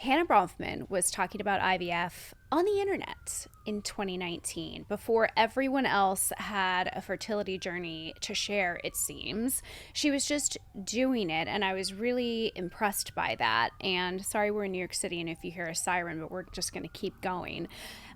Hannah Bronfman was talking about IVF on the internet in 2019 before everyone else had a fertility journey to share, it seems. She was just doing it, and I was really impressed by that. And sorry, we're in New York City, and if you hear a siren, but we're just going to keep going.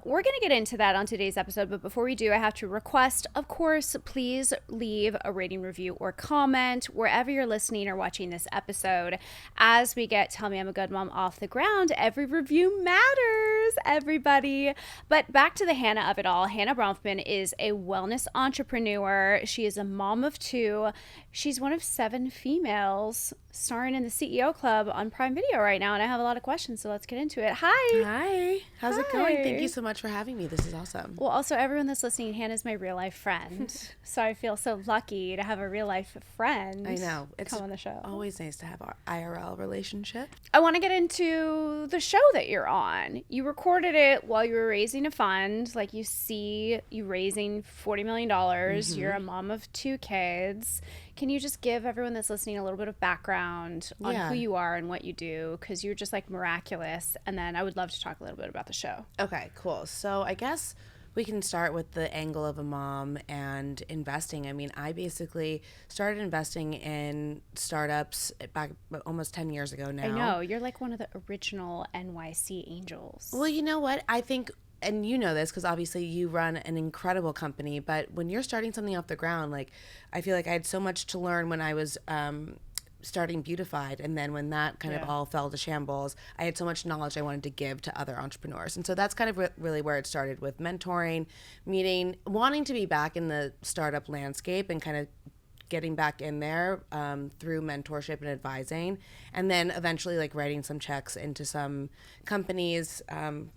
We're going to get into that on today's episode, but before we do, I have to request, of course, please leave a rating, review, or comment wherever you're listening or watching this episode. As we get Tell Me I'm a Good Mom off the ground, every review matters, everybody. But back to the Hannah of it all. Hannah Bronfman is a wellness entrepreneur. She is a mom of two. She's one of 7 females starring in the CEO Club on Prime Video right now, and I have a lot of questions, so let's get into it. Hi. Hi. How's it going? Thank you so much for having me. This is awesome. Well, also, everyone that's listening, Hannah's my real-life friend, so I feel so lucky to have a real-life friend I know. It's come on the show. always nice to have our IRL relationship. I want to get into the show that you're on. You recorded it while you were raising a fund. Like, you see you raising $40 million. Mm-hmm. You're a mom of 2 kids. Can you just give everyone that's listening a little bit of background on who you are and what you do? Because you're just like miraculous. And then I would love to talk a little bit about the show. Okay, cool. So I guess we can start with the angle of a mom and investing. I mean, I basically started investing in startups back almost 10 years ago now. I know. You're like one of the original NYC angels. Well, you know what? I think, and you know this because obviously you run an incredible company, but when you're starting something off the ground, like I feel like I had so much to learn when I was starting Beautified, and then when that kind of all fell to shambles, I had so much knowledge I wanted to give to other entrepreneurs. And so that's kind of really where it started, with mentoring, meeting, wanting to be back in the startup landscape and kind of getting back in there through mentorship and advising, and then eventually like writing some checks into some companies.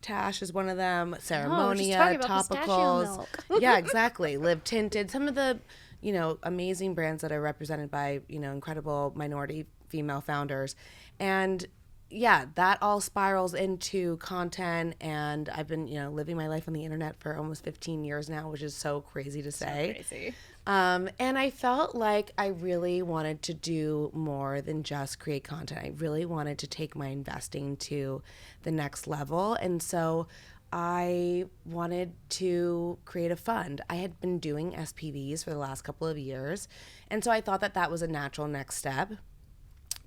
Tash is one of them, Ceremonia, Topicals. Yeah, exactly. Live Tinted, some of the, you know, amazing brands that are represented by, you know, incredible minority female founders. And yeah, that all spirals into content, and I've been, you know, living my life on the internet for almost 15 years now, which is so crazy to say. So crazy. And I felt like I really wanted to do more than just create content. I really wanted to take my investing to the next level. And so I wanted to create a fund. I had been doing SPVs for the last couple of years. And so I thought that that was a natural next step.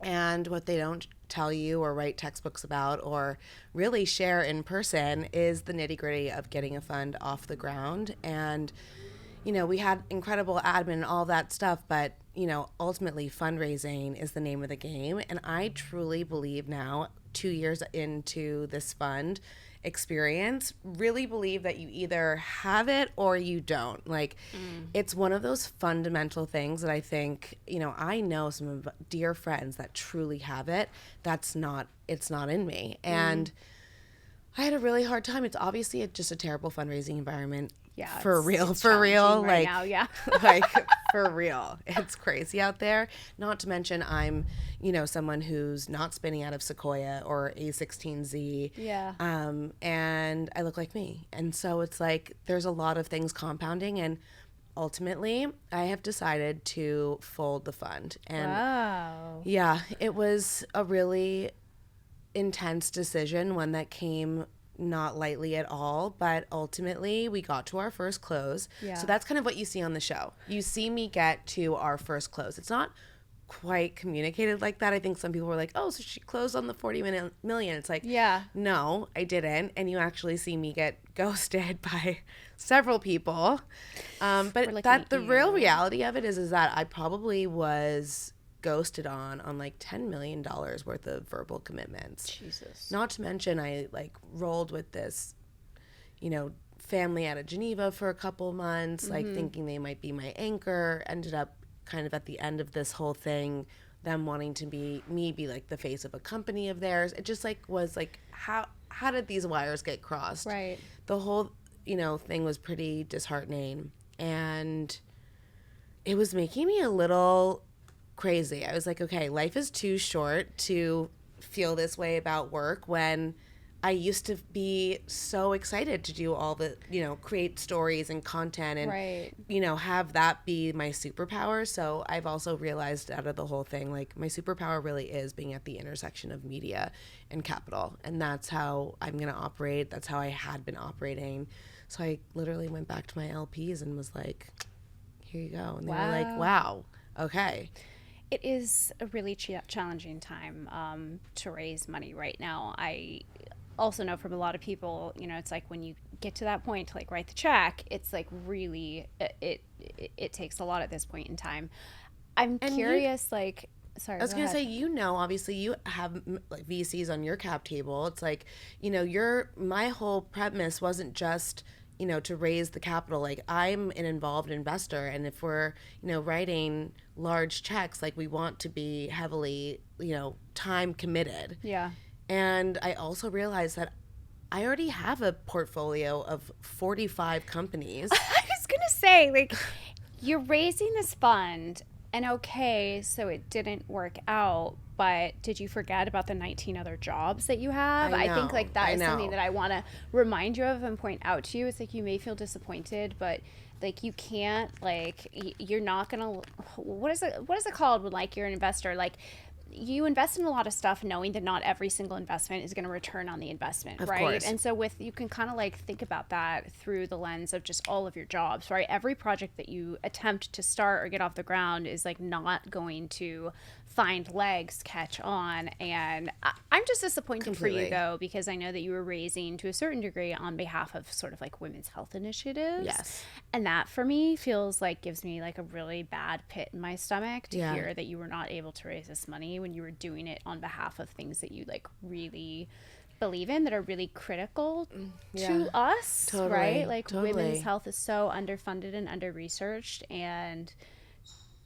And what they don't tell you or write textbooks about or really share in person is the nitty-gritty of getting a fund off the ground. And you know, we had incredible admin and all that stuff, but, you know, ultimately fundraising is the name of the game. And I truly believe now, 2 years into this fund experience, really believe that you either have it or you don't. Like, it's one of those fundamental things that I think, you know, I know some of dear friends that truly have it. It's not in me. And I had a really hard time. It's obviously just a terrible fundraising environment. Yeah, for real, right like now, yeah. like for real, it's crazy out there. Not to mention, I'm, you know, someone who's not spinning out of Sequoia or A16Z. Yeah. And I look like me, and so it's like there's a lot of things compounding, and ultimately, I have decided to fold the fund. And wow. Yeah, it was a really intense decision, one that came not lightly at all, but ultimately we got to our first close. Yeah. So that's kind of what you see on the show. You see me get to our first close. It's not quite communicated like that. I think some people were like, oh, so she closed on the 40 million. It's like, yeah, no, I didn't. And you actually see me get ghosted by several people. But that the real reality of it is that I probably was ghosted on like $10 million worth of verbal commitments. Jesus. Not to mention I like rolled with this, you know, family out of Geneva for a couple months, like thinking they might be my anchor. Ended up kind of at the end of this whole thing, them wanting to be like the face of a company of theirs. It just like was like, how did these wires get crossed? Right. The whole, you know, thing was pretty disheartening, and it was making me a little crazy. I was like, okay, life is too short to feel this way about work when I used to be so excited to do all the, create stories and content and, Right. Have that be my superpower. So I've also realized out of the whole thing, like my superpower really is being at the intersection of media and capital. And that's how I'm going to operate. That's how I had been operating. So I literally went back to my LPs and was like, here you go. And they were like, wow, okay. It is a really challenging time to raise money right now. I also know from a lot of people, it's like when you get to that point to like write the check, it's like really it takes a lot at this point in time. I'm curious, like, sorry. I was going to say, obviously you have like VCs on your cap table. It's like, my whole premise wasn't just, to raise the capital. Like I'm an involved investor. And if we're, writing large checks, like we want to be heavily, time committed. Yeah. And I also realized that I already have a portfolio of 45 companies. I was going to say, like, you're raising this fund, and okay, so it didn't work out, but did you forget about the 19 other jobs that you have? I think, like, that is something that I want to remind you of and point out to you. It's like you may feel disappointed, but like you can't, like, you're not going to, what is it called when, like, you're an investor? Like, you invest in a lot of stuff knowing that not every single investment is going to return on the investment, of right? Course. And so you can kind of like think about that through the lens of just all of your jobs, right? Every project that you attempt to start or get off the ground is like not going to find legs, catch on. And I'm just disappointed for you though, because I know that you were raising to a certain degree on behalf of sort of like women's health initiatives. Yes. And that for me feels like gives me like a really bad pit in my stomach to hear that you were not able to raise this money when you were doing it on behalf of things that you like really believe in that are really critical to us, right? Like women's health is so underfunded and under-researched, and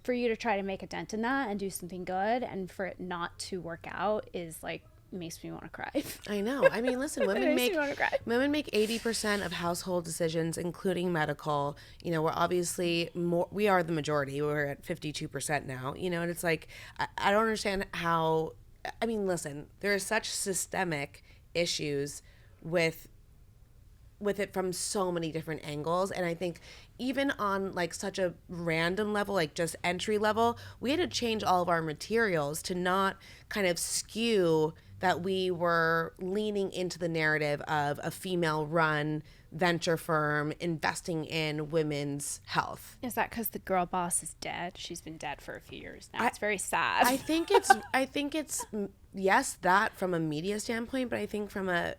for you to try to make a dent in that and do something good and for it not to work out is like makes me want to cry. I know. I mean, listen, women make 80% of household decisions, including medical. We're obviously we are the majority. We're at 52% now, and it's like, I don't understand how, I mean, listen, there are such systemic issues with it from so many different angles. And I think even on like such a random level, like just entry level, we had to change all of our materials to not kind of skew that we were leaning into the narrative of a female run venture firm investing in women's health. Is that because the girl boss is dead? She's been dead for a few years now. It's very sad. I think it's yes, that from a media standpoint, but I think from a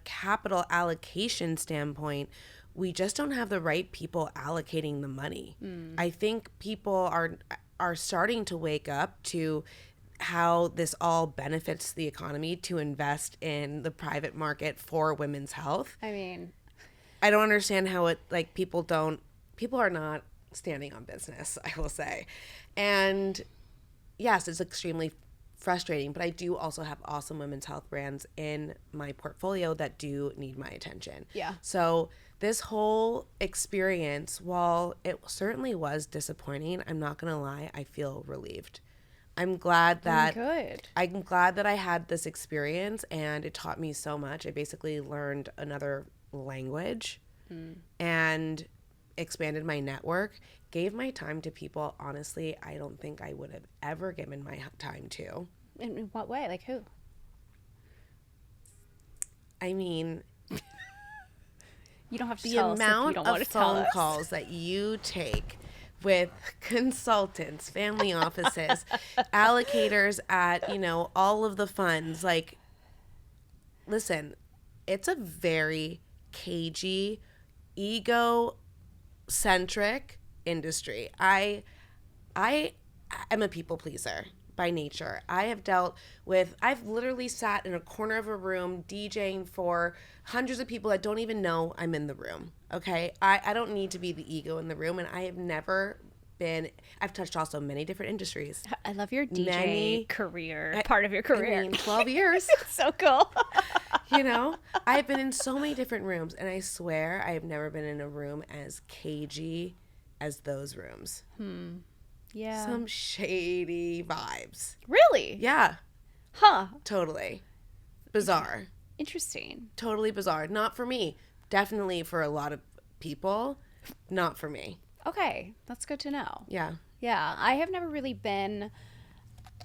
capital allocation standpoint, we just don't have the right people allocating the money. I think people are starting to wake up to how this all benefits the economy to invest in the private market for women's health. I mean, I don't understand how it, like, people are not standing on business, I will say. And yes, it's extremely frustrating, but I do also have awesome women's health brands in my portfolio that do need my attention. Yeah. So this whole experience, while it certainly was disappointing, I'm not going to lie, I feel relieved. I'm glad that I had this experience and it taught me so much. I basically learned another language and expanded my network, gave my time to people, honestly, I don't think I would have ever given my time to. In what way? Like who? I mean, you don't have to tell us if you don't want to tell us. The amount of phone calls that you take with consultants, family offices, allocators at, all of the funds. Like, listen, it's a very cagey, ego-centric industry. I am a people pleaser by nature. I've literally sat in a corner of a room DJing for hundreds of people that don't even know I'm in the room. Okay. I don't need to be the ego in the room. And I've touched also many different industries. I love your DJ career, part of your career. I mean, 12 years. It's so cool. I've been in so many different rooms, and I swear I have never been in a room as cagey as those rooms. Yeah. Some shady vibes. Really? Yeah. Huh. Totally. Bizarre. Interesting. Totally bizarre. Not for me. Definitely for a lot of people. Not for me. Okay, that's good to know. Yeah. Yeah, I have never really been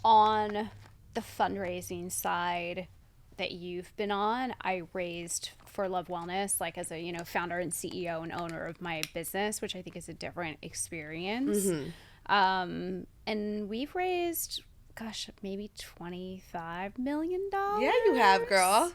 on the fundraising side that you've been on. I raised for Love Wellness, like as a, founder and CEO and owner of my business, which I think is a different experience. And we've raised, gosh, maybe $25 million. Yeah, you have, girl.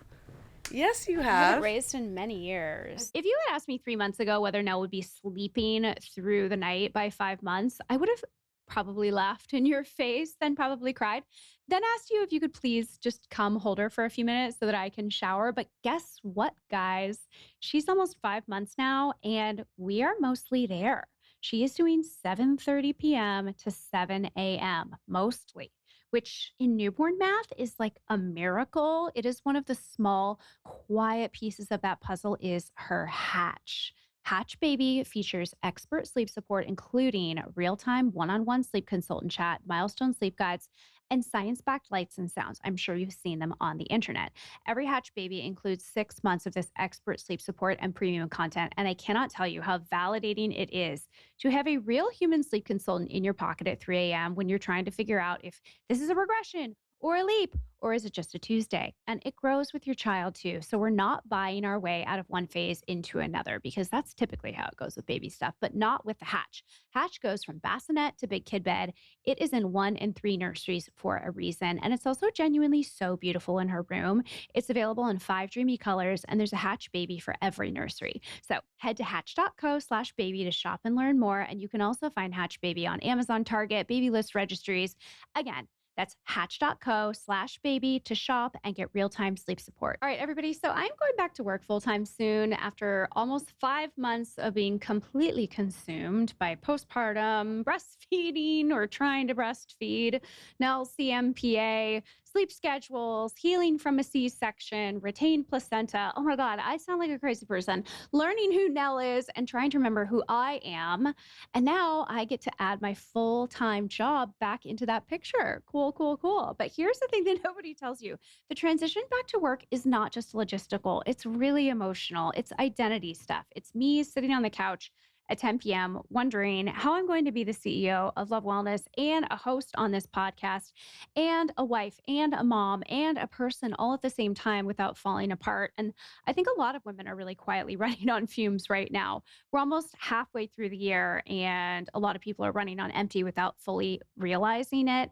Yes, you I haven't have. raised in many years. If you had asked me 3 months ago whether Nell would be sleeping through the night by 5 months, I would have probably laughed in your face, then probably cried. Then asked you if you could please just come hold her for a few minutes so that I can shower. But guess what, guys? She's almost 5 months now, and we are mostly there. She is doing 7:30 p.m. to 7 a.m. mostly, which in newborn math is like a miracle. It is one of the small quiet pieces of that puzzle is her hatch. Hatch Baby features expert sleep support, including real time one on one sleep consultant chat, milestone sleep guides, and science backed lights and sounds. I'm sure you've seen them on the internet. Every Hatch Baby includes 6 months of this expert sleep support and premium content. And I cannot tell you how validating it is to have a real human sleep consultant in your pocket at 3 a.m. when you're trying to figure out if this is a regression or a leap, or is it just a Tuesday? And it grows with your child too. So we're not buying our way out of one phase into another, because that's typically how it goes with baby stuff, but not with the Hatch. Hatch goes from bassinet to big kid bed. It is in 1 and 3 nurseries for a reason. And it's also genuinely so beautiful in her room. It's available in 5 dreamy colors, and there's a Hatch Baby for every nursery. So head to hatch.co/baby to shop and learn more. And you can also find Hatch Baby on Amazon, Target, baby list registries. Again, that's hatch.co/baby to shop and get real-time sleep support. All right, everybody. So I'm going back to work full-time soon after almost 5 months of being completely consumed by postpartum, breastfeeding or trying to breastfeed, Nell's CMPA, sleep schedules, healing from a C-section, retained placenta. Oh my God, I sound like a crazy person. Learning who Nell is and trying to remember who I am. And now I get to add my full-time job back into that picture. Cool, cool, cool. But here's the thing that nobody tells you. The transition back to work is not just logistical. It's really emotional. It's identity stuff. It's me sitting on the couch at 10 p.m. wondering how I'm going to be the CEO of Love Wellness and a host on this podcast and a wife and a mom and a person all at the same time without falling apart. And I think a lot of women are really quietly running on fumes right now. We're almost halfway through the year, and a lot of people are running on empty without fully realizing it.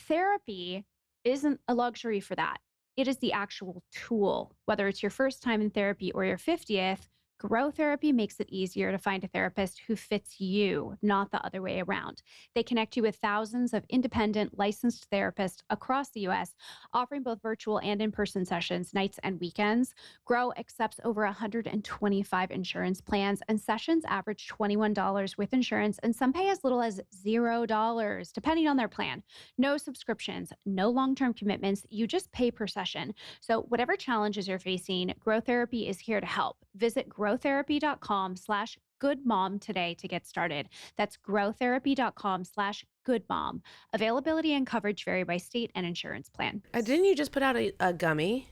Therapy isn't a luxury for that. It is the actual tool. Whether it's your first time in therapy or your 50th, Grow Therapy makes it easier to find a therapist who fits you, not the other way around. They connect you with thousands of independent, licensed therapists across the US, offering both virtual and in-person sessions, nights and weekends. Grow accepts over 125 insurance plans, and sessions average $21 with insurance, and some pay as little as $0, depending on their plan. No subscriptions, no long-term commitments. You just pay per session. So whatever challenges you're facing, Grow Therapy is here to help. Visit growtherapy.com/goodmom today to get started. That's growtherapy.com/goodmom. Availability and coverage vary by state and insurance plan. Didn't you just put out a gummy?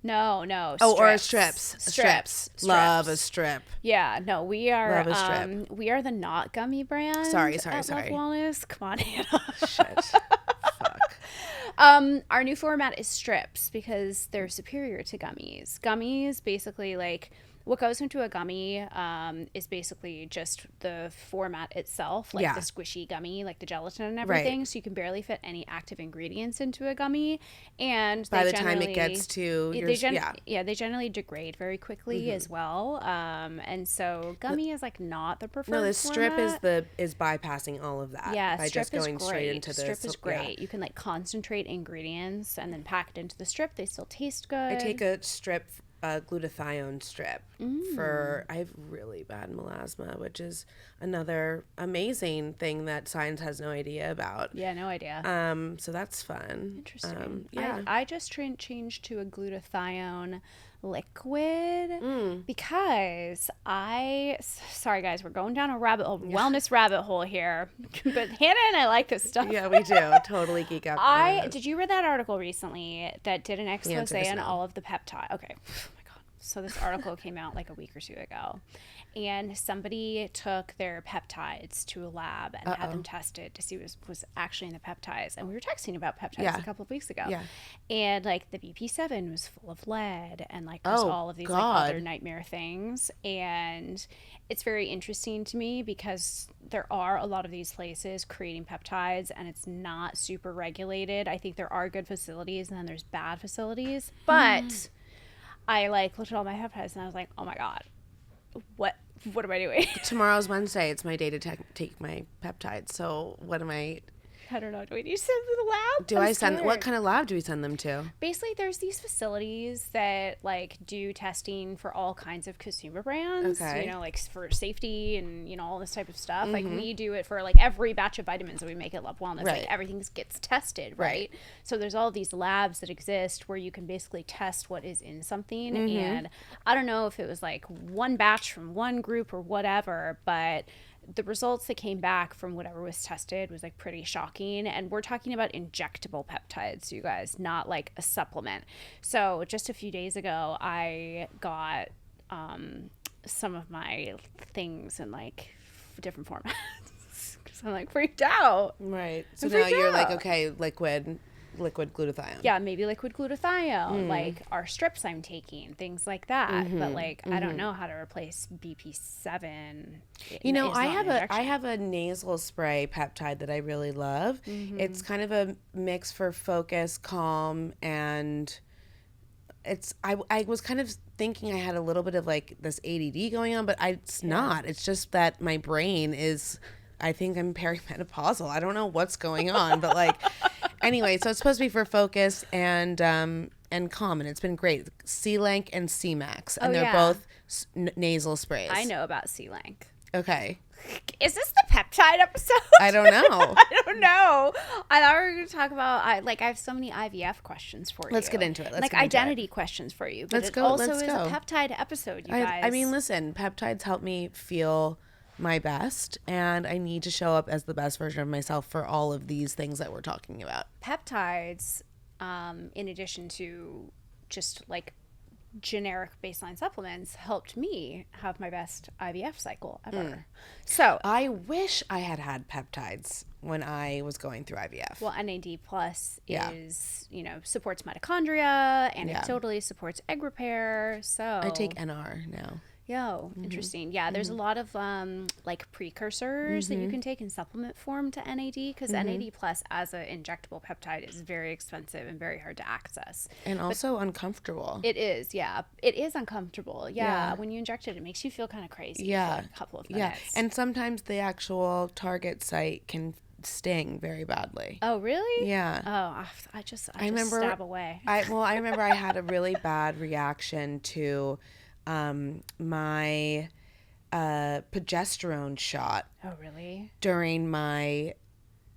No, Oh, or strips. Strips. Love a strip. Yeah, no, we are Love a strip. we are the not gummy brand. Sorry. Love Wellness. Come on, Hannah. Shit. Fuck. Our new format is strips because they're superior to gummies. Gummies basically, like, what goes into a gummy is basically just the format itself, like the squishy gummy, like the gelatin and everything. Right. So you can barely fit any active ingredients into a gummy. And by the time it gets to they generally degrade very quickly as well. And so gummy is like not the preferred. No, the strip format. is bypassing all of that. Yeah, by strip just going is great. Straight into Strip is great. You can like concentrate ingredients and then pack it into the strip. They still taste good. I take a strip a glutathione strip I have really bad melasma, which is another amazing thing that science has no idea about. Yeah, no idea. So that's fun. Interesting. Yeah. I just changed to a glutathione liquid because sorry guys, we're going down a wellness rabbit hole here, but Hannah and I like this stuff. Yeah, we do. Totally geek out. Did you read that article recently that did an answer expose is on no. all of the peptide? Okay. Oh my God. So this article came out like a week or two ago, and somebody took their peptides to a lab and had them tested to see what was actually in the peptides. And we were texting about peptides a couple of weeks ago. Yeah. And like the BP7 was full of lead and like there's all of these like other nightmare things. And it's very interesting to me because there are a lot of these places creating peptides and it's not super regulated. I think there are good facilities and then there's bad facilities. But I like looked at all my peptides and I was like, oh my God, what am I doing? Tomorrow's Wednesday. It's my day to take my peptides. So what am I? I don't know. Do we need to send them to the lab? Do I send? What kind of lab do we send them to? Basically, there's these facilities that like do testing for all kinds of consumer brands. Okay. You know, like for safety and you know all this type of stuff. Like we do it for like every batch of vitamins that we make at Love Wellness. Right. Like everything gets tested, right? So there's all these labs that exist where you can basically test what is in something. And I don't know if it was like one batch from one group or whatever, but the results that came back from whatever was tested was like pretty shocking. And we're talking about injectable peptides, you guys, not like a supplement. So just a few days ago, I got some of my things in like different formats because I'm like freaked out. Right. So now you're like, okay, liquid glutathione. Yeah, maybe liquid glutathione, like our strips I'm taking, things like that. But like, I don't know how to replace BP7. You know, I have a nasal spray peptide that I really love. It's kind of a mix for focus, calm, and I was kind of thinking I had a little bit of like this ADD going on, but it's not. It's just that my brain is, I think I'm perimenopausal. I don't know what's going on, but like, anyway, so it's supposed to be for focus and calm, and it's been great. C-Lank and C-Max, and they're both nasal sprays. I know about C-Lank. Okay. Is this the peptide episode? I don't know. I don't know. I thought we were going to talk about, I have so many IVF questions for you. Let's get into it. Let's like get into identity questions for you. But Let's it go. also Let's is go. a peptide episode, you guys. I mean, listen, peptides help me feel my best, and I need to show up as the best version of myself for all of these things that we're talking about. Peptides, in addition to just like generic baseline supplements, helped me have my best IVF cycle ever. So I wish I had peptides when I was going through IVF. well, NAD plus is, supports mitochondria and Yeah. it totally supports egg repair. So I take NR now. Interesting. Yeah, there's a lot of like precursors that you can take in supplement form to NAD because NAD plus as an injectable peptide is very expensive and very hard to access. And also uncomfortable. It is, yeah. It is uncomfortable. Yeah. When you inject it, it makes you feel kind of crazy for like a couple of minutes. Yeah, and sometimes the actual target site can sting very badly. Oh, really? Yeah. Oh, I just remember stab away. I remember I had a really bad reaction to my progesterone shot Oh, really? during my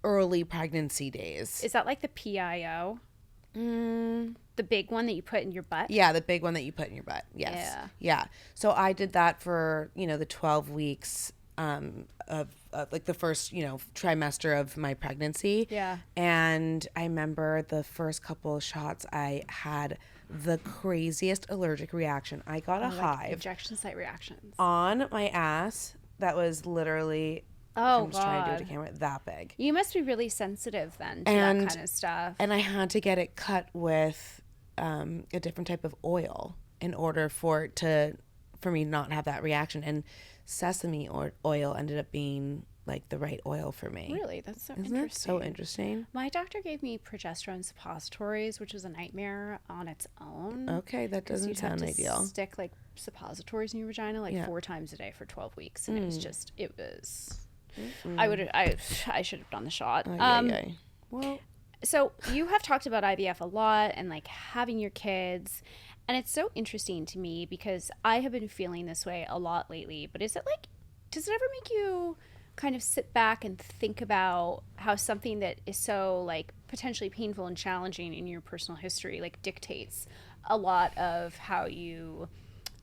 early pregnancy days. Is that like the PIO? The big one that you put in your butt? Yeah, the big one that you put in your butt. Yes. Yeah. So I did that for, the 12 weeks of like the first, trimester of my pregnancy. Yeah. And I remember the first couple of shots, I had the craziest allergic reaction. I got a hive Injection site reactions. on my ass that was literally, Oh, I'm just trying to do it God. to camera, that big. You must be really sensitive then to And- that kind of stuff. And I had to get it cut with a different type of oil in order for me not have that reaction. And sesame oil ended up being like the right oil for me. Really? That's so Isn't interesting. that so interesting? My doctor gave me progesterone suppositories, which was a nightmare on its own. Okay, that 'Cause doesn't you'd have sound to ideal. stick like suppositories in your vagina like 4 times a day for 12 weeks, and it was. I should have done the shot. Well, So you have talked about IVF a lot and like having your kids, And it's so interesting to me because I have been feeling this way a lot lately. But is it like, does it ever make you kind of sit back and think about how something that is so like potentially painful and challenging in your personal history like dictates a lot of how you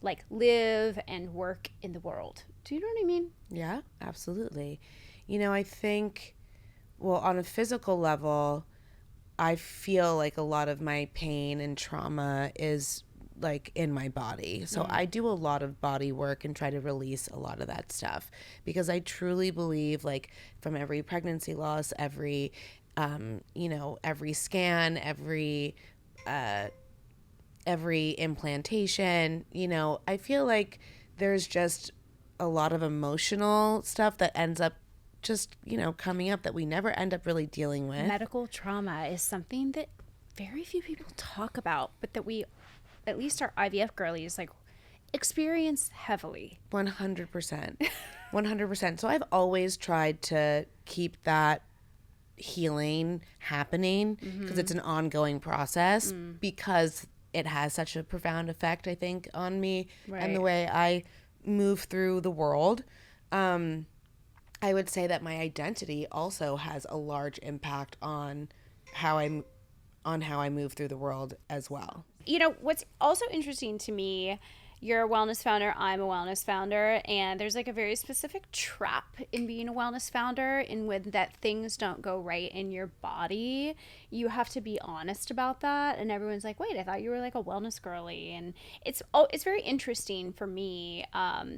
like live and work in the world? Do you know what I mean? Yeah, absolutely. I think, well, on a physical level, I feel like a lot of my pain and trauma is like in my body. So I do a lot of body work and try to release a lot of that stuff because I truly believe like from every pregnancy loss, every scan, every implantation, I feel like there's just a lot of emotional stuff that ends up just, coming up that we never end up really dealing with. Medical trauma is something that very few people talk about, but that we, at least our IVF girlies, like experience heavily. 100%. 100%. So I've always tried to keep that healing happening because it's an ongoing process because it has such a profound effect, I think, on me and the way I move through the world. I would say that my identity also has a large impact on how I move through the world as well. You know, what's also interesting to me, you're a wellness founder, I'm a wellness founder, and there's like a very specific trap in being a wellness founder in when that things don't go right in your body. You have to be honest about that, and everyone's like, wait, I thought you were like a wellness girly. And it's very interesting for me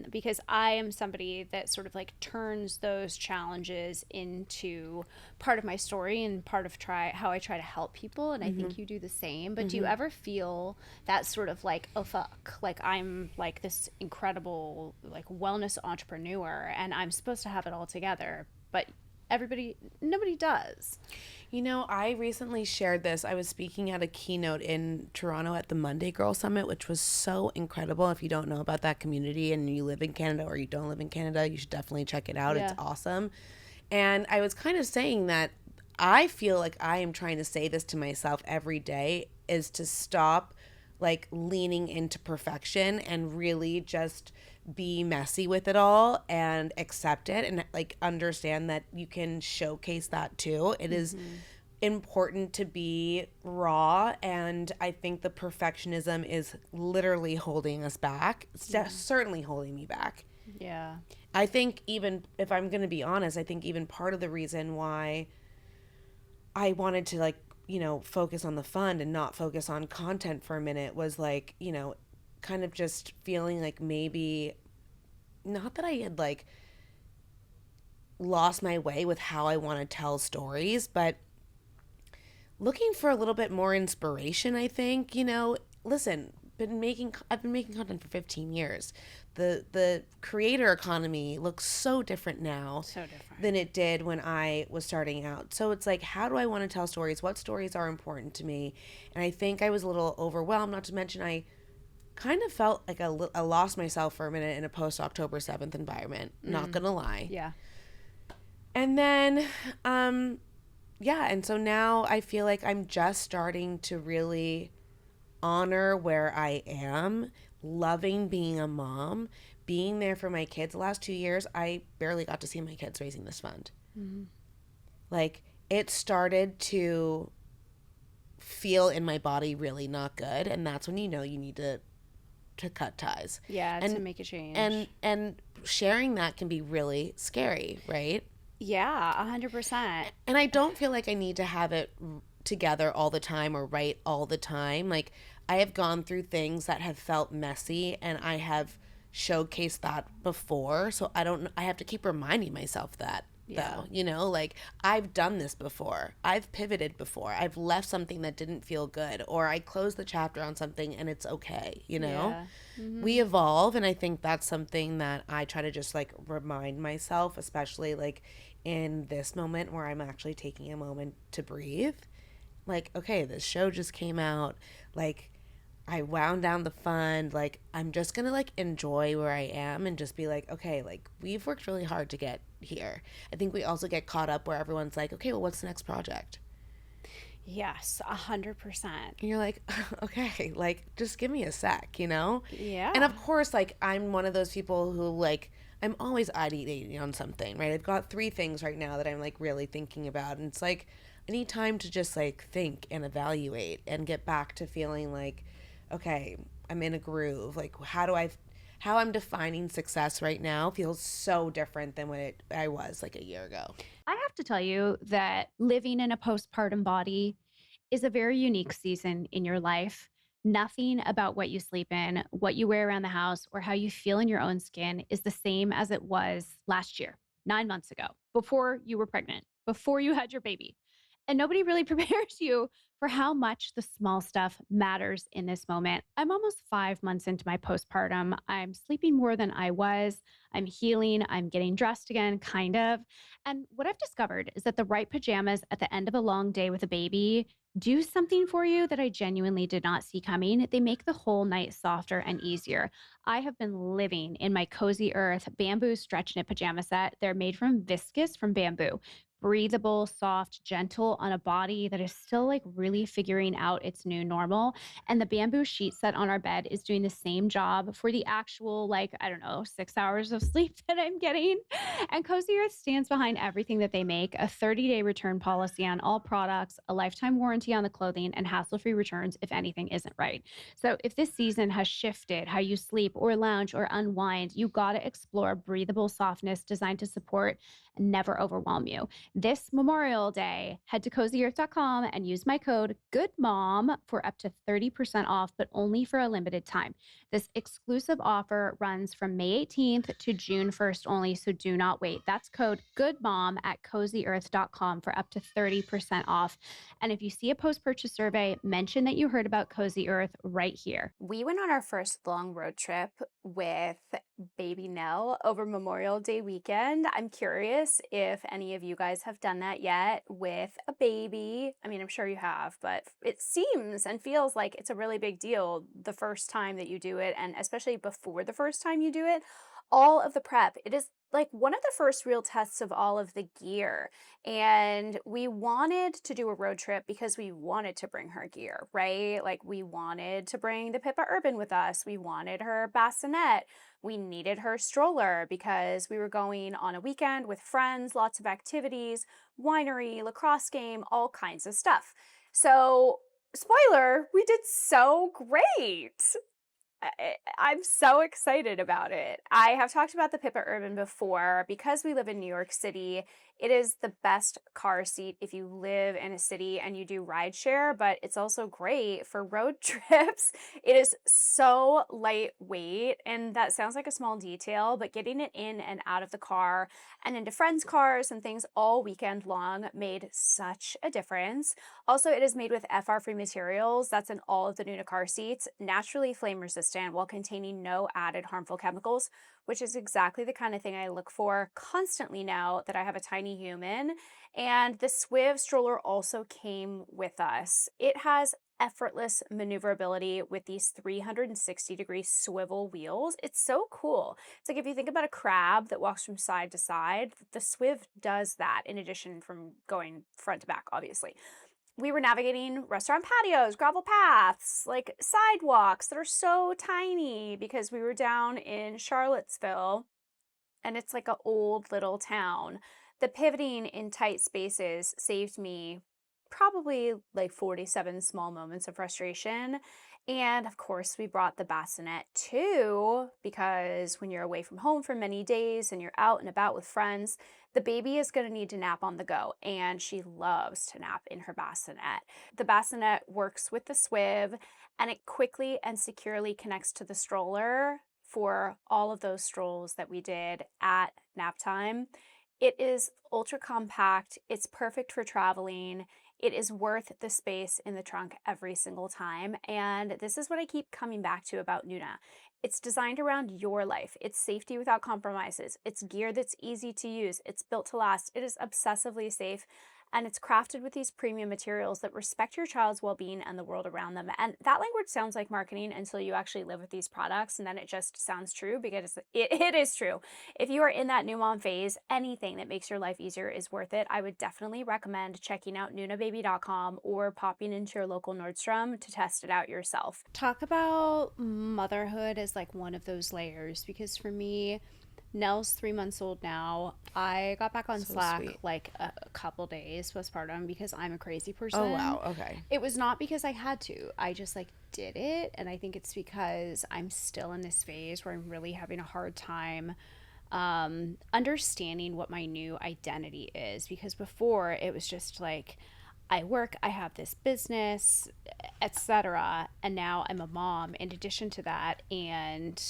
because I am somebody that sort of like turns those challenges into part of my story and part of how I try to help people, and I think you do the same. But do you ever feel that sort of like, oh fuck, like I'm like this incredible like wellness entrepreneur and I'm supposed to have it all together, but nobody does? I recently shared this. I was speaking at a keynote in Toronto at the Monday Girl Summit, which was so incredible. If you don't know about that community and you live in Canada or you don't live in Canada, you should definitely check it out. Yeah. It's awesome. And I was kind of saying that I feel like I am trying to say this to myself every day, is to stop like leaning into perfection and really just be messy with it all and accept it and like understand that you can showcase that too. It is important to be raw, and I think the perfectionism is literally holding us back. It's certainly holding me back. Yeah. I think, even if I'm going to be honest, I think even part of the reason why I wanted to like, focus on the fund and not focus on content for a minute was like, kind of just feeling like maybe not that I had like lost my way with how I want to tell stories, but looking for a little bit more inspiration, I think. Listen, I've been making content for 15 years. The creator economy looks so different now than it did when I was starting out. So it's like, how do I want to tell stories? What stories are important to me? And I think I was a little overwhelmed, not to mention I kind of felt like I lost myself for a minute in a post-October 7th environment, not gonna lie. Yeah. And then, and so now I feel like I'm just starting to really honor where I am, loving being a mom, being there for my kids. The last 2 years, I barely got to see my kids raising this fund. Like, it started to feel in my body really not good, and that's when you need to cut ties. Yeah, and to make a change. And sharing that can be really scary, right? Yeah, 100%. And I don't feel like I need to have it together all the time or right all the time. Like, I have gone through things that have felt messy, and I have showcased that before. So I have to keep reminding myself that, though, like, I've done this before. I've pivoted before. I've left something that didn't feel good, or I closed the chapter on something and it's okay, Yeah. We evolve, and I think that's something that I try to just like remind myself, especially like in this moment where I'm actually taking a moment to breathe. Like, okay, this show just came out. Like, I wound down the fund. Like, I'm just going to like enjoy where I am and just be like, okay, like, we've worked really hard to get here. I think we also get caught up where everyone's like, okay, well, what's the next project? Yes, 100%. And you're like, okay, like just give me a sec, you know? And Yeah. of course, like I'm one of those people who like I'm always ideating on something, right? I've got three things right now that I'm like really thinking about, and it's like I need time to just like think and evaluate and get back to feeling like, okay, I'm in a groove. Like how I'm defining success right now feels so different than what I was like a year ago. I have to tell you that living in a postpartum body is a very unique season in your life. Nothing about what you sleep in, what you wear around the house, or how you feel in your own skin is the same as it was last year, 9 months ago, before you were pregnant, before you had your baby. And nobody really prepares you for how much the small stuff matters in this moment. I'm almost 5 months into my postpartum. I'm sleeping more than I was. I'm healing. I'm getting dressed again, kind of. And what I've discovered is that the right pajamas at the end of a long day with a baby do something for you that I genuinely did not see coming. They make the whole night softer and easier. I have been living in my Cozy Earth bamboo stretch knit pajama set. They're made from viscose from bamboo. Breathable, soft, gentle on a body that is still like really figuring out its new normal. And the bamboo sheet set on our bed is doing the same job for the actual, like, I don't know, 6 hours of sleep that I'm getting. And Cozy Earth stands behind everything that they make, a 30-day return policy on all products, a lifetime warranty on the clothing, and hassle-free returns if anything isn't right. So if this season has shifted how you sleep or lounge or unwind, you got to explore breathable softness designed to support and never overwhelm you. This Memorial Day, head to cozyearth.com and use my code GOODMOM for up to 30% off, but only for a limited time. This exclusive offer runs from May 18th to June 1st only, so do not wait. That's code GOODMOM at cozyearth.com for up to 30% off. And if you see a post purchase survey, mention that you heard about Cozy Earth right here. We went on our first long road trip with baby Nell over Memorial Day weekend. I'm curious if any of you guys have done that yet with a baby. I mean, I'm sure you have, but it seems and feels like it's a really big deal the first time that you do it, and especially before the first time you do it. All of the prep, it is like one of the first real tests of all of the gear. And we wanted to do a road trip because we wanted to bring her gear, right? Like we wanted to bring the Pippa Urban with us. We wanted her bassinet. We needed her stroller because we were going on a weekend with friends, lots of activities, winery, lacrosse game, all kinds of stuff. So, spoiler, we did so great. I'm so excited about it. I have talked about the Pippa Urban before. Because we live in New York City, it is the best car seat if you live in a city and you do rideshare, but it's also great for road trips. It is so lightweight, and that sounds like a small detail, but getting it in and out of the car and into friends' cars and things all weekend long made such a difference. Also, it is made with FR-free materials. That's in all of the Nuna car seats, naturally flame resistant while containing no added harmful chemicals, which is exactly the kind of thing I look for constantly now that I have a tiny human. And the Swiv stroller also came with us. It has effortless maneuverability with these 360-degree swivel wheels. It's so cool. It's like if you think about a crab that walks from side to side, the Swiv does that in addition from going front to back, obviously. We were navigating restaurant patios, gravel paths, like sidewalks that are so tiny because we were down in Charlottesville and it's like an old little town. The pivoting in tight spaces saved me probably like 47 small moments of frustration. And of course, we brought the bassinet too, because when you're away from home for many days and you're out and about with friends, the baby is going to need to nap on the go, and she loves to nap in her bassinet. The bassinet works with the Swiv, and it quickly and securely connects to the stroller for all of those strolls that we did at nap time. It is ultra compact, it's perfect for traveling. It is worth the space in the trunk every single time. And this is what I keep coming back to about Nuna. It's designed around your life. It's safety without compromises. It's gear that's easy to use. It's built to last. It is obsessively safe. and it's crafted with these premium materials that respect your child's well-being and the world around them. And that language sounds like marketing until you actually live with these products, and then it just sounds true because it is true. If you are in that new mom phase, anything that makes your life easier is worth it. I would definitely recommend checking out nunababy.com or popping into your local Nordstrom to test it out yourself. Talk about motherhood as like one of those layers, because for me, Nell's 3 months old now. I got back on Slack sweet. like a couple days postpartum because I'm a crazy person. Oh, wow. Okay. It was not because I had to. I just like did it. And I think it's because I'm still in this phase where I'm really having a hard time understanding what my new identity is. Because before it was just like, I work, I have this business, etc. And now I'm a mom in addition to that. And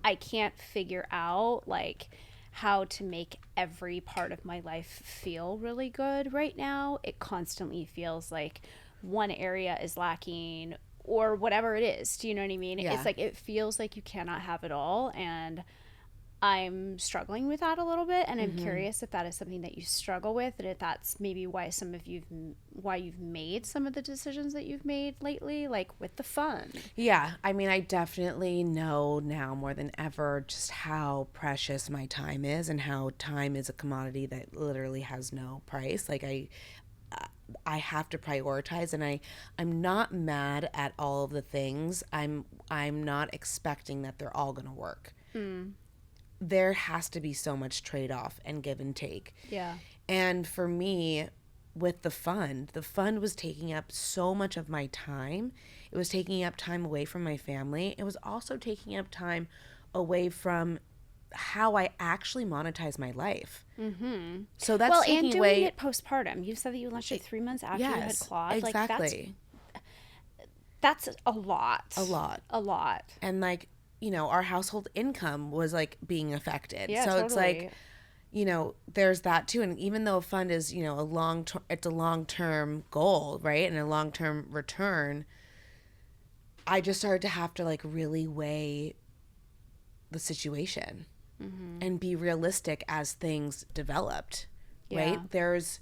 I can't figure out like how to make every part of my life feel really good right now. It constantly feels like one area is lacking or whatever it is. Do you know what I mean? Yeah. It's like it feels like you cannot have it all, and I'm struggling with that a little bit, and I'm curious if that is something that you struggle with, and if that's maybe why you've made some of the decisions that you've made lately, like with the fund. Yeah, I mean, I definitely know now more than ever just how precious my time is, and how time is a commodity that literally has no price. Like I have to prioritize, and I'm not mad at all of the things. I'm not expecting that they're all going to work. There has to be so much trade-off and give and take. Yeah. And for me, with the fund was taking up so much of my time. It was taking up time away from my family. It was also taking up time away from how I actually monetize my life. Mm-hmm. So that's well, taking and doing away it postpartum. You said that you launched it 3 months after you had Claude. Exactly. Like that's a lot. A lot. And like, our household income was like being affected. Yeah, so totally. It's like, there's that too. And even though a fund is, it's a long-term goal, right? And a long-term return, I just started to have to like really weigh the situation and be realistic as things developed, right? There's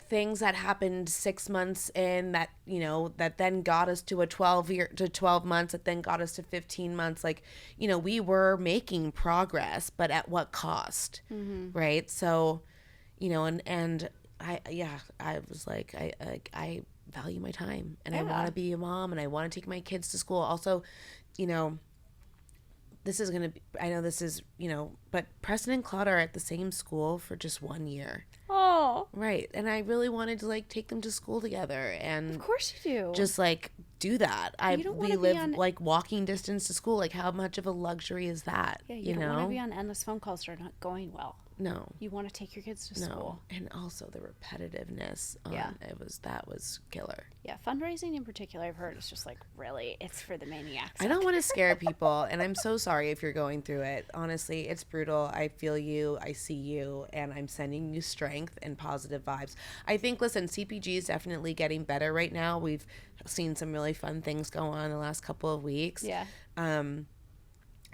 things that happened 6 months in that that then got us to 12 months, that then got us to 15 months. Like, we were making progress, but at what cost? Right? So, and I was like, I value my time, and I want to be a mom, and I want to take my kids to school. Also, this is going to be, I know this is, but Preston and Claude are at the same school for just 1 year. Oh. Right. And I really wanted to like take them to school together, and of course you do. Just like do that. We live like walking distance to school. Like, how much of a luxury is that? Yeah, you don't want to be on endless phone calls that are not going well. No. You want to take your kids to school. And also the repetitiveness. That was killer. Yeah, fundraising in particular, I've heard, is just like, really, it's for the maniacs. I don't want to scare people, and I'm so sorry if you're going through it. Honestly, it's brutal. I feel you, I see you, and I'm sending you strength and positive vibes. I think, listen, CPG is definitely getting better right now. We've seen some really fun things go on in the last couple of weeks. Yeah.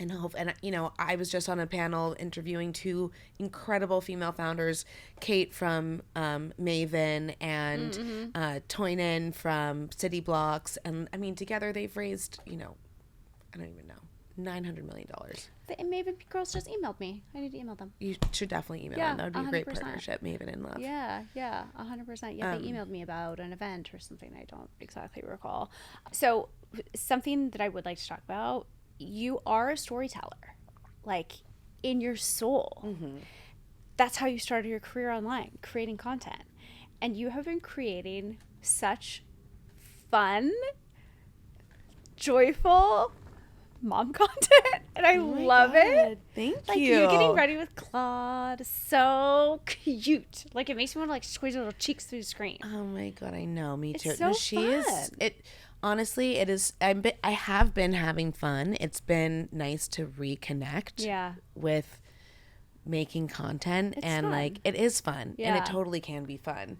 And I was just on a panel interviewing 2 incredible female founders, Kate from Maven and Toynin from City Blocks. And I mean, together they've raised, I don't even know, $900 million. The Maven girls just emailed me. I need to email them. You should definitely email them. That would be 100%. A great partnership, Maven and Love. Yeah, 100%. Yeah, they emailed me about an event or something. I don't exactly recall. So something that I would like to talk about, you are a storyteller, like in your soul. That's how you started your career online, creating content. And you have been creating such fun, joyful mom content, and I love it. Thank like you. You getting ready with Claude, so cute. Like, it makes me want to like squeeze her little cheeks through the screen. Oh my god, I know. Me too. It's so fun. Honestly, it is. I have been having fun. It's been nice to reconnect. With making content, and fun. Like, it is fun, and it totally can be fun.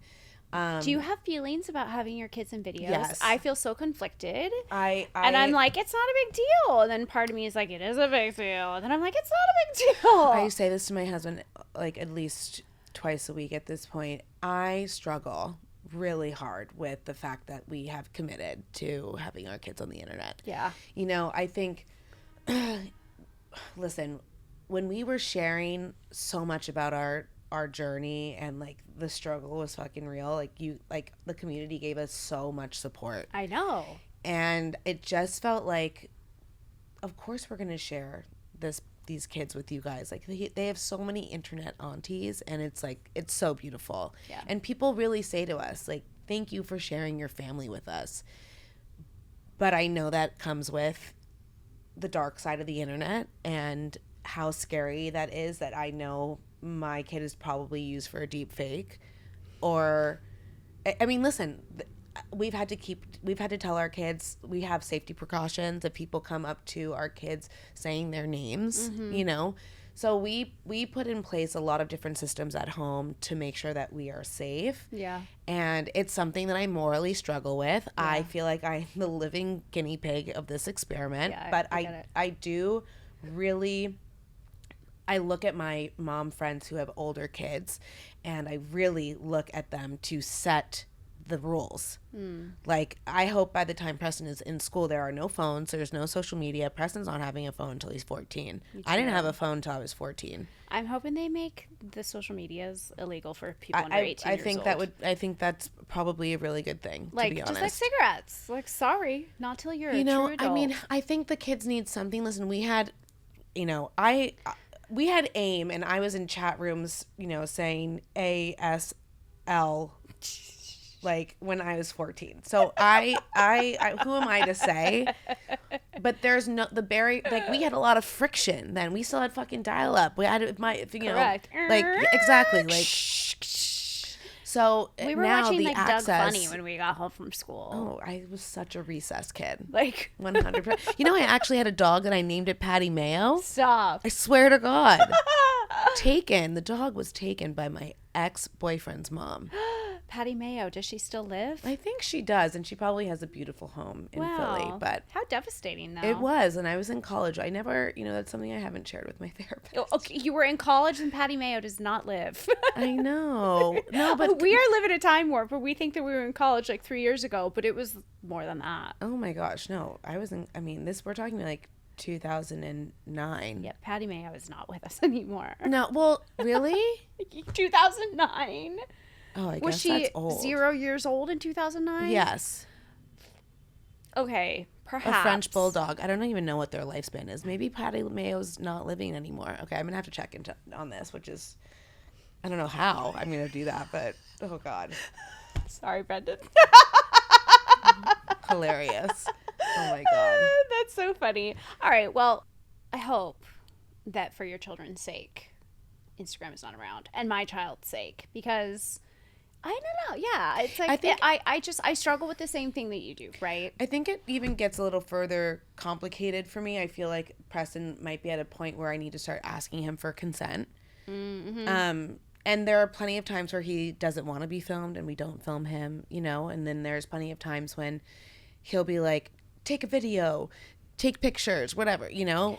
Do you have feelings about having your kids in videos? Yes. I feel so conflicted. And I'm like, it's not a big deal. And then part of me is like, it is a big deal. And then I'm like, it's not a big deal. I say this to my husband like at least twice a week at this point. I struggle really hard with the fact that we have committed to having our kids on the internet. Yeah. You know, I think, listen, when we were sharing so much about our journey and like the struggle was fucking real, like the community gave us so much support. I know. And it just felt like, of course we're going to share these kids with you guys. Like they have so many internet aunties, and it's like, it's so beautiful. Yeah. And people really say to us, like, thank you for sharing your family with us. But I know that comes with the dark side of the internet and how scary that is, that I know my kid is probably used for a deep fake. Or, I mean, listen, we've had to tell our kids we have safety precautions if people come up to our kids saying their names, you know. So we put in place a lot of different systems at home to make sure that we are safe. Yeah. And it's something that I morally struggle with. Yeah. I feel like I'm the living guinea pig of this experiment. Yeah, but I do really, I look at my mom friends who have older kids, and I really look at them to set the rules. Like, I hope by the time Preston is in school, there are no phones, there's no social media. Preston's not having a phone until he's 14. I didn't have a phone until I was 14. I'm hoping they make the social medias illegal for people under 18 I years think old. I think that's probably a really good thing, like, to be honest. just like cigarettes. Like, sorry, not till you're a true adult. I mean, I think the kids need something. Listen, we had, we had AIM, and I was in chat rooms, saying ASL, like, when I was 14. So I who am I to say? But there's no, the barrier, like, we had a lot of friction then. We still had fucking dial up. We had Correct. like, exactly, like, so we were now watching, the like, access, Doug Funny when we got home from school. Oh, I was such a recess kid. Like, 100%. I actually had a dog that I named it Patty Mayo. Stop. I swear to God. The dog was taken by my ex-boyfriend's mom. Patty Mayo, does she still live? I think she does, and she probably has a beautiful home in Philly. But how devastating, though. It was, and I was in college. I never, that's something I haven't shared with my therapist. Oh, okay, you were in college and Patty Mayo does not live. I know. No, but we are living a time warp where we think that we were in college like 3 years ago, but it was more than that. Oh my gosh, no. We're talking like 2009. Yeah, Patty Mayo is not with us anymore. No, well, really? 2009? Oh, I guess was she that's old. 0 years old in 2009? Yes. Okay, perhaps. A French bulldog. I don't even know what their lifespan is. Maybe Patty Mayo's not living anymore. Okay, I'm going to have to check on this, which is, I don't know how I'm going to do that, but, oh, God. Sorry, Brendan. Hilarious. Oh, my God. That's so funny. All right, well, I hope that for your children's sake, Instagram is not around, and my child's sake, because I don't know. Yeah, it's like I struggle with the same thing that you do, right? I think it even gets a little further complicated for me. I feel like Preston might be at a point where I need to start asking him for consent. Mm-hmm. And there are plenty of times where he doesn't want to be filmed, and we don't film him, and then there's plenty of times when he'll be like, take a video, take pictures, whatever,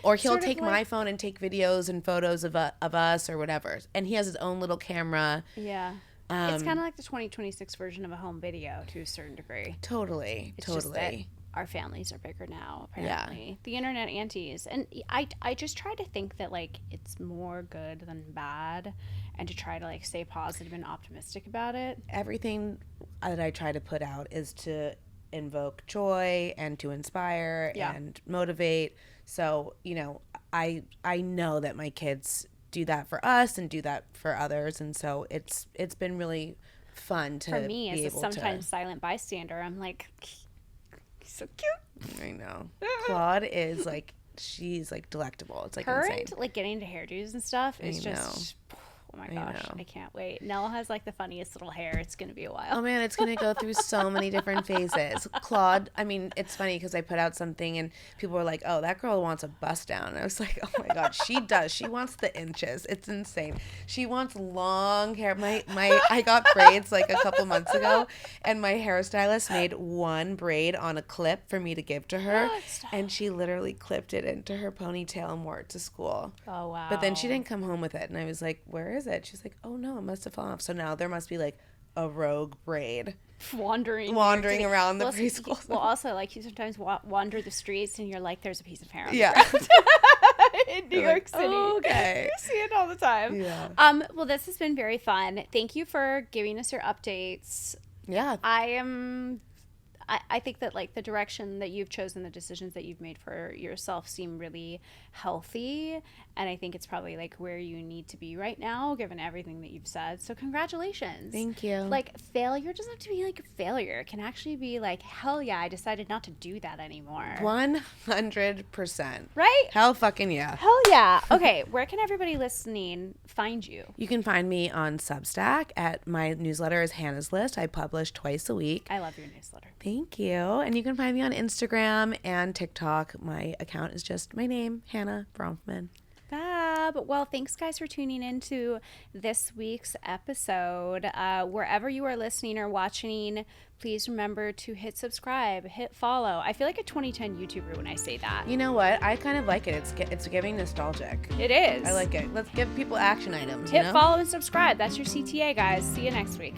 or he'll take my phone and take videos and photos of us or whatever. And he has his own little camera. Yeah. It's kind of like the 2026 version of a home video to a certain degree. Totally. Just that our families are bigger now, apparently. Yeah. The internet aunties. And I just try to think that, like, it's more good than bad, and to try to, like, stay positive and optimistic about it. Everything that I try to put out is to invoke joy and to inspire and motivate. So, I know that my kids do that for us and do that for others, and so it's been really fun to for me be as a sometimes silent bystander. I'm like, he's so cute. I know. Claude is like, she's like delectable. It's like her insane. And, like, getting into hairdos and stuff is just, oh my gosh, I can't wait. Nell has like the funniest little hair. It's gonna be a while. Oh man, it's gonna go through so many different phases. Claude, I mean, it's funny because I put out something and people were like, oh, that girl wants a bust down. And I was like, oh my God, she does. She wants the inches. It's insane. She wants long hair. I got braids like a couple months ago, and my hairstylist made one braid on a clip for me to give to her, and she literally clipped it into her ponytail and wore it to school. Oh wow. But then she didn't come home with it, and I was like, where is is it? She's like, oh no, it must have fallen off. So now there must be like a rogue braid wandering around the well, preschool. Well, also, like, you sometimes wander the streets and you're like, there's a piece of hair on Yeah. the ground. In New York City. Oh, okay. You see it all the time. Yeah. Well, this has been very fun. Thank you for giving us your updates. Yeah. I think that, like, the direction that you've chosen, the decisions that you've made for yourself seem really healthy, and I think it's probably, like, where you need to be right now, given everything that you've said. So congratulations. Thank you. Like, failure doesn't have to be, like, a failure. It can actually be, like, hell yeah, I decided not to do that anymore. 100%. Right? Hell fucking yeah. Hell yeah. Okay, where can everybody listening find you? You can find me on Substack at my newsletter is Hannah's List. I publish twice a week. I love your newsletter. Thank you. And you can find me on Instagram and TikTok. My account is just my name, Hannah Bronfman. Fab. Well, thanks guys for tuning in to this week's episode. Wherever you are listening or watching, please remember to hit subscribe, hit follow. I feel like a 2010 YouTuber when I say that. You know what? I kind of like it. It's giving nostalgic. It is. I like it. Let's give people action items. Hit follow and subscribe. That's your CTA, guys. See you next week.